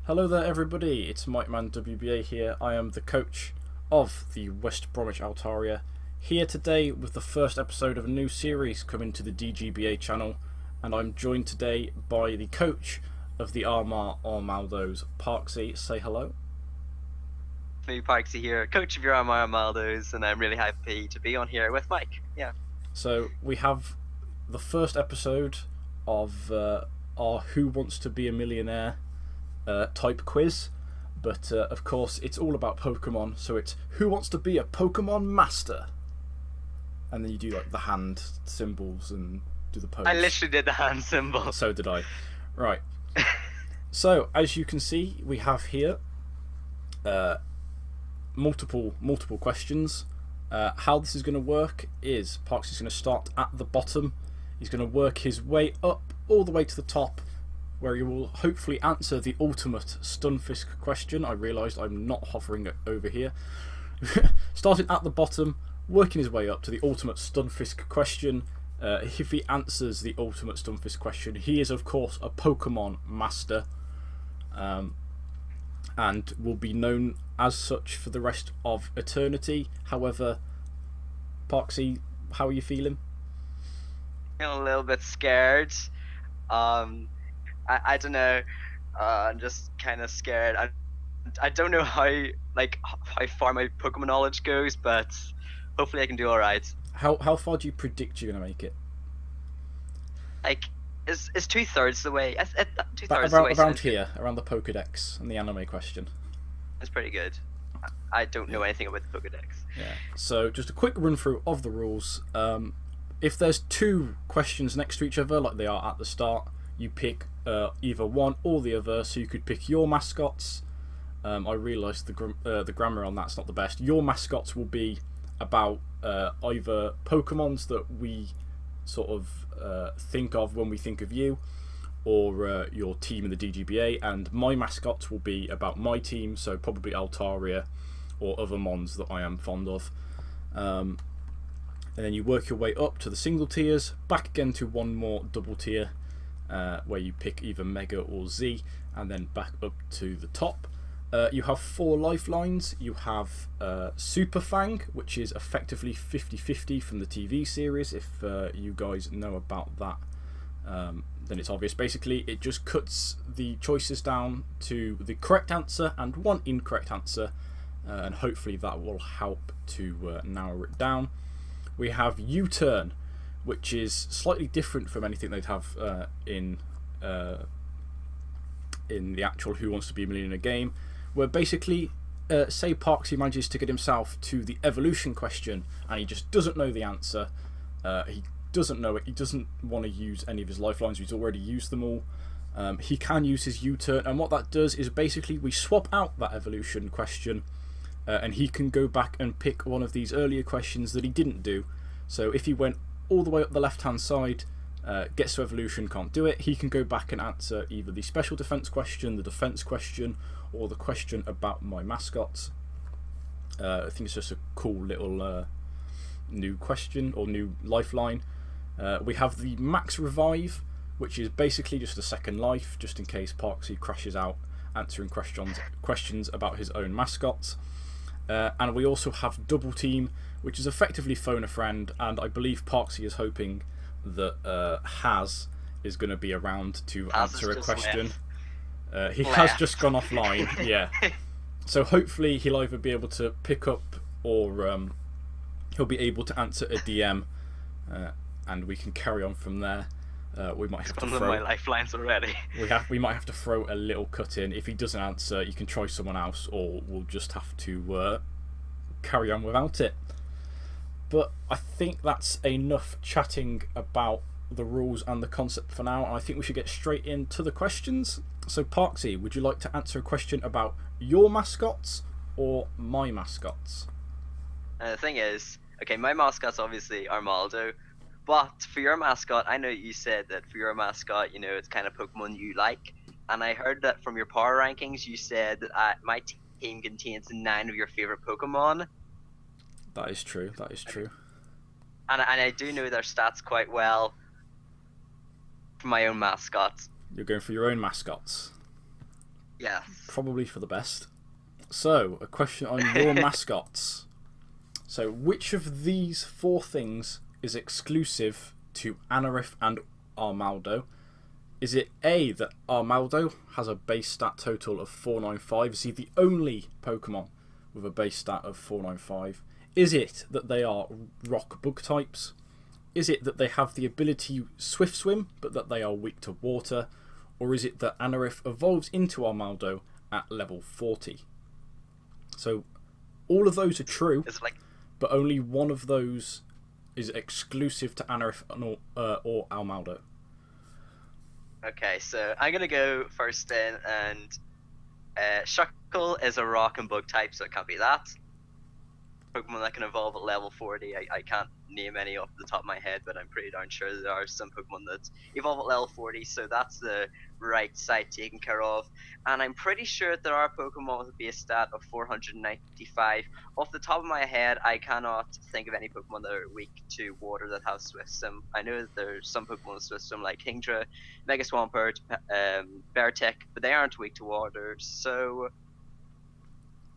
Hello there everybody, it's Mike Man WBA here. I am the coach of the West Bromwich Altaria, here today with the first episode of a new series coming to the DGBA channel, and I'm joined today by the coach of the Armaghdillionaires, Parkzy. Say hello. Me, Parkzy here, coach of your Armaghdillionaires, and I'm really happy to be on here with Mike. Yeah. So we have the first episode of our Who Wants to Be a Millionaire type quiz, but of course it's all about Pokemon, so it's who wants to be a Pokemon master, and then you do like the hand symbols and do the pose. I literally did the hand symbol. So did I. Right. So as you can see, we have here multiple questions. How this is going to work is Parksy's going to start at the bottom. He's going to work his way up all the way to the top, where you will hopefully answer the ultimate Stunfisk question. I realised I'm not hovering over here. Starting at the bottom, working his way up to the ultimate Stunfisk question. If he answers the ultimate Stunfisk question, he is of course a Pokemon master, and will be known as such for the rest of eternity. However, Parkzy, how are you feeling? Feeling a little bit scared. I don't know. I'm just kind of scared. I don't know how far my Pokemon knowledge goes, but hopefully I can do all right. How far do you predict you're gonna make it? Like, is 2/3 the way? 2/3 the way. Around here, around the Pokedex and the anime question. That's pretty good. I don't know anything about the Pokedex. Yeah. So just a quick run through of the rules. If there's two questions next to each other, like they are at the start, you pick either one or the other. So you could pick your mascots. I realised the grammar on that's not the best. Your mascots will be about either Pokemons that we sort of think of when we think of you, or your team in the DGBA, and my mascots will be about my team, so probably Altaria or other mons that I am fond of. And then you work your way up to the single tiers, back again to one more double tier, where you pick either Mega or Z, and then back up to the top. You have 4 lifelines. You have Super Fang, which is effectively 50-50 from the TV series. If you guys know about that, then it's obvious. Basically, it just cuts the choices down to the correct answer and one incorrect answer, and hopefully that will help to narrow it down. We have U-Turn, which is slightly different from anything they'd have in the actual Who Wants to Be a Millionaire game, where basically, say Parkzy manages to get himself to the evolution question and he just doesn't know the answer. He doesn't know it. He doesn't want to use any of his lifelines. He's already used them all. He can use his U-Turn, and what that does is basically we swap out that evolution question, and he can go back and pick one of these earlier questions that he didn't do. So if he went all the way up the left hand side, gets to evolution, can't do it, he can go back and answer either the special defense question, the defense question, or the question about my mascots. I think it's just a cool little new question or new lifeline. We have the max revive, which is basically just a second life, just in case Parkzy crashes out answering questions about his own mascots. And we also have double team, which is effectively phone a friend, and I believe Parkzy is hoping that Haz is going to be around to answer a question. He has just gone offline, yeah. So hopefully he'll either be able to pick up, or he'll be able to answer a DM, and we can carry on from there. We might have to throw my lifelines already. We might have to throw a little cut in. If he doesn't answer, you can try someone else, or we'll just have to carry on without it. But I think that's enough chatting about the rules and the concept for now, and I think we should get straight into the questions. So Parkzy, would you like to answer a question about your mascots or my mascots? The thing is, okay, my mascot's obviously Armaldo, but for your mascot, I know you said that for your mascot, you know, it's kind of Pokemon you like, and I heard that from your power rankings, you said that my team contains 9 of your favorite Pokemon. That is true. That is true. And I do know their stats quite well for my own mascots. You're going for your own mascots. Yes. Probably for the best. So, a question on your mascots. So, which of these 4 things is exclusive to Anorith and Armaldo? Is it A, that Armaldo has a base stat total of 495? Is he the only Pokemon with a base stat of 495? Is it that they are rock bug types? Is it that they have the ability Swift Swim, but that they are weak to water? Or is it that Anorith evolves into Armaldo at level 40? So, all of those are true, but only one of those is exclusive to Anorith or Armaldo. Okay, so I'm gonna go first then, and Shuckle is a rock and bug type, so it can't be that. Pokemon that can evolve at level 40, I can't name any off the top of my head, but I'm pretty darn sure there are some Pokemon that evolve at level 40, so that's the right side taken care of. And I'm pretty sure there are Pokemon with a base stat of 495. Off the top of my head, I cannot think of any Pokemon that are weak to water that have Swift Swim. I know that there's some Pokemon with Swift Swim like Kingdra, Mega Swampert, Beartick, but they aren't weak to water, so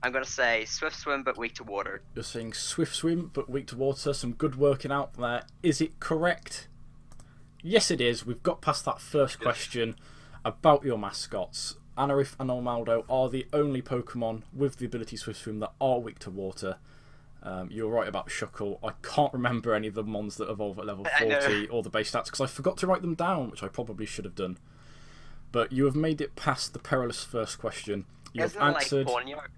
I'm going to say Swift Swim but weak to water. You're saying Swift Swim but weak to water. Some good working out there. Is it correct? Yes, it is. We've got past that first question about your mascots. Anorith and Armaldo are the only Pokemon with the ability Swift Swim that are weak to water. You're right about Shuckle. I can't remember any of the mons that evolve at level 40 or the base stats because I forgot to write them down, which I probably should have done. But you have made it past the perilous first question. You have answered. Like Ponyard?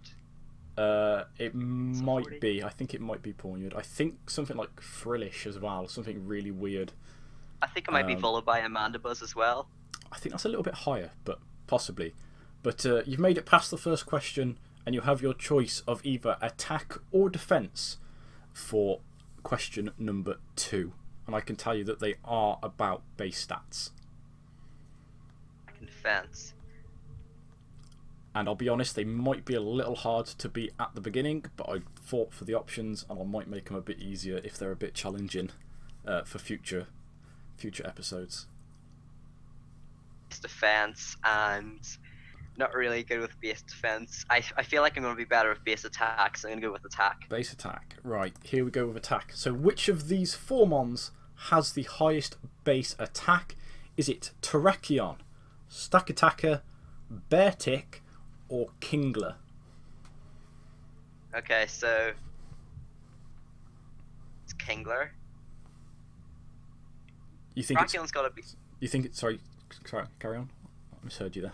It might be. I think it might be Ponyard. I think something like Frillish as well. Something really weird. I think it might be followed by Amandabuzz as well. I think that's a little bit higher, but possibly. But you've made it past the first question, and you have your choice of either attack or defense for question number 2. And I can tell you that they are about base stats. Defense. And I'll be honest, they might be a little hard to beat at the beginning, but I fought for the options, and I might make them a bit easier if they're a bit challenging for future episodes. Defense, and not really good with base defense. I feel like I'm going to be better with base attack, so I'm going to go with attack. Base attack. Right, here we go with attack. So which of these 4 mons has the highest base attack? Is it Terrakion, Stakataka, Beartick, or Kingler? Okay, so it's Kingler. You think Terrakion's got to be. You think it's sorry, carry on. I misheard you there.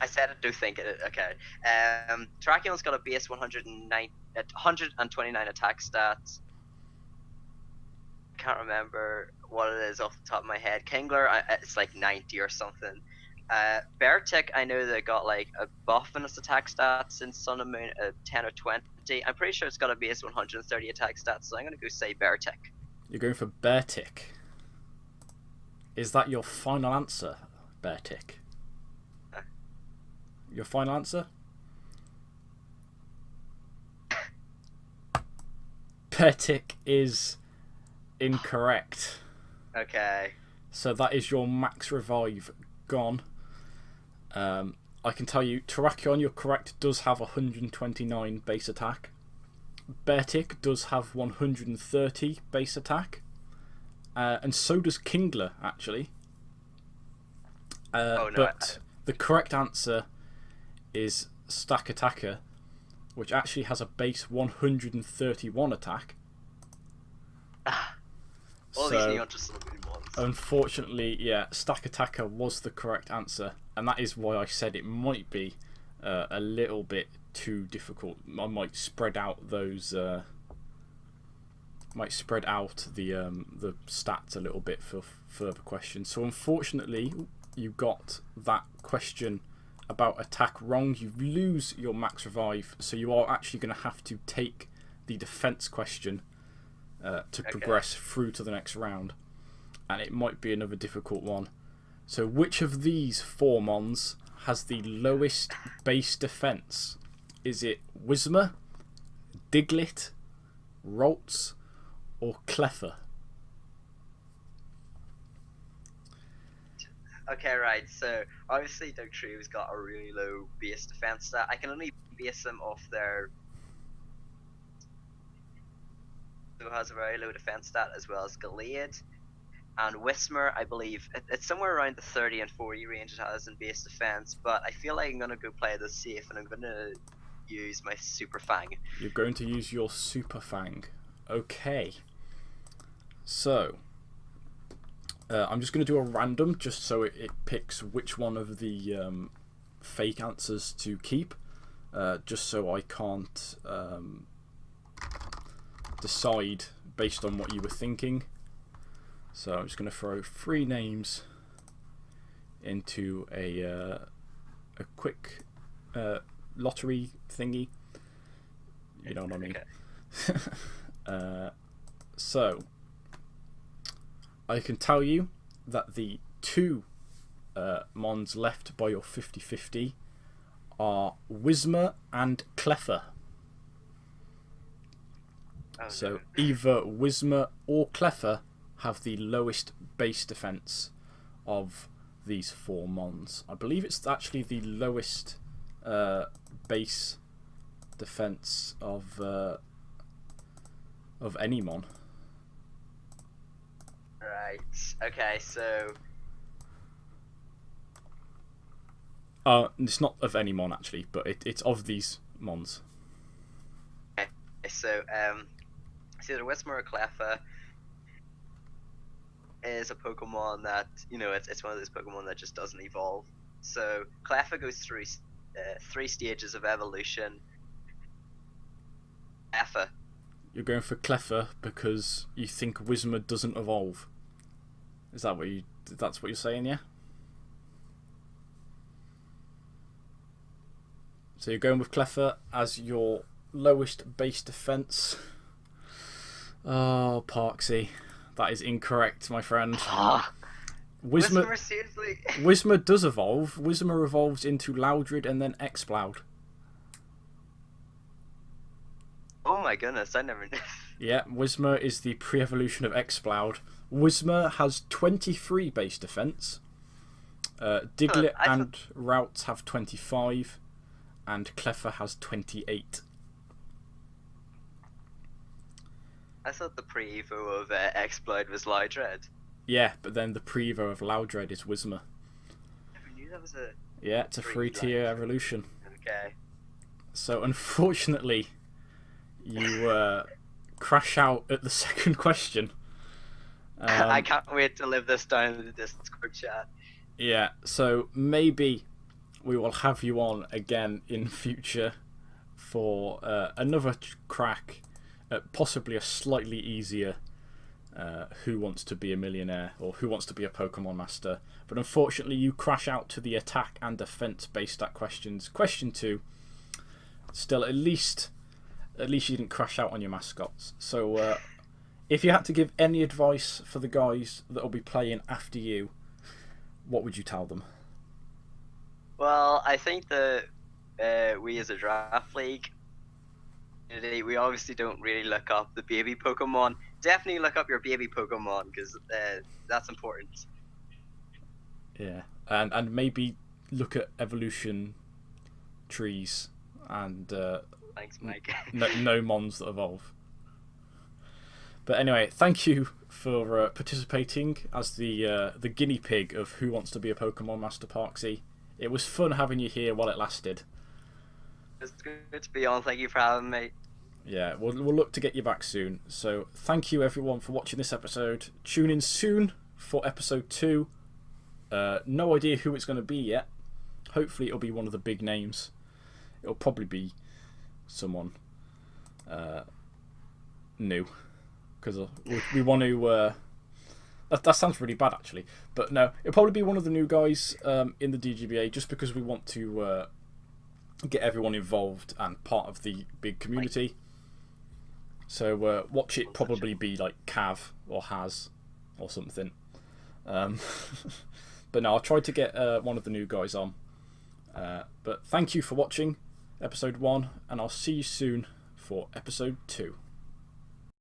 I said I do think it. Okay. Terrakion's got a base 129 attack stats. Can't remember what it is off the top of my head. Kingler, it's like 90 or something. Beartick, I know they got like a buff in its attack stats in Sun and Moon, 10 or 20. I'm pretty sure it's got a base 130 attack stats, so I'm going to go say Beartick. You're going for Beartick. Is that your final answer, Beartick? Your final answer? Beartick is incorrect. Okay. So that is your max revive gone. I can tell you, Terrakion, you're correct, does have 129 base attack. Beartick does have 130 base attack. And so does Kingler, actually. But the correct answer is Stakataka, which actually has a base 131 attack. All these neon just look good ones. Unfortunately, yeah, Stakataka was the correct answer, and that is why I said it might be a little bit too difficult. I might spread out those. Might spread out the stats a little bit for further questions. So unfortunately, you got that question about attack wrong. You lose your max revive, so you are actually going to have to take the defense question to progress through to the next round, and it might be another difficult one. So which of these 4 mons has the lowest base defense? Is it Whismur, Diglett, Ralts, or Cleffer? Okay, right. So obviously, Dugtrue's got a really low base defense stat. I can only base them off their. Who has a very low defense stat as well as Gallade. And Whismer, I believe, it's somewhere around the 30 and 40 range it has in base defense, but I feel like I'm going to go play this safe and I'm going to use my Super Fang. You're going to use your Super Fang. Okay. So, I'm just going to do a random just so it picks which one of the fake answers to keep, just so I can't decide based on what you were thinking. So I'm just going to throw 3 names into a quick lottery thingy. You know what I mean? Okay. So I can tell you that the 2 mons left by your 50-50 are Whismer and Cleffer. Oh, So no. either Whismer or Cleffer have the lowest base defense of these 4 mons. I believe it's actually the lowest base defense of any mon. Right. Okay, so. It's not of any mon actually, but it's of these mons. Okay, so it's either Whismer or Cleffa. Is a Pokemon that, it's one of those Pokemon that just doesn't evolve. So Cleffa goes through 3 stages of evolution. Cleffa. You're going for Cleffer because you think Whismer doesn't evolve. Is that that's what you're saying, yeah? So you're going with Cleffer as your lowest base defense. Oh, Parkzy. That is incorrect, my friend. Whismer, seriously? Whismer does evolve. Whismer evolves into Loudred and then Exploud. Oh my goodness, I never knew. Yeah, Whismer is the pre-evolution of Exploud. Whismer has 23 base defense. Diglett and Routes have 25. And Cleffer has 28. I thought the pre-evo of Exploud was Loudred. Yeah, but then the pre-evo of Loudred is Whismer. I never knew that was a... Yeah, it's a 3-tier evolution. Okay. So unfortunately, you crash out at the second question. I can't wait to live this down in the Discord chat. Yeah, so maybe we will have you on again in future for another crack at possibly a slightly easier Who Wants to Be a Millionaire or Who Wants to Be a Pokemon Master. But unfortunately you crash out to the attack and defense based stat questions. Question 2. Still, at least you didn't crash out on your mascots. So if you had to give any advice for the guys that will be playing after you, what would you tell them? Well, I think that we as a draft league, we obviously don't really look up the baby Pokemon. Definitely look up your baby Pokemon because that's important. Yeah, and maybe look at evolution trees and Thanks, Mike. no mons that evolve. But anyway, thank you for participating as the guinea pig of Who Wants to Be a Pokemon Master, Parkzy. It was fun having you here while it lasted. It's good to be on. Thank you for having me. Yeah, we'll look to get you back soon. So thank you everyone for watching this episode. Tune in soon for episode 2. No idea who it's going to be yet. Hopefully it'll be one of the big names. It'll probably be someone new. Because we want to... That sounds really bad actually. But no, it'll probably be one of the new guys in the DGBA just because we want to get everyone involved and part of the big community. So watch it probably be like Cav or Haz or something. But no, I'll try to get one of the new guys on. But thank you for watching episode 1 and I'll see you soon for episode 2.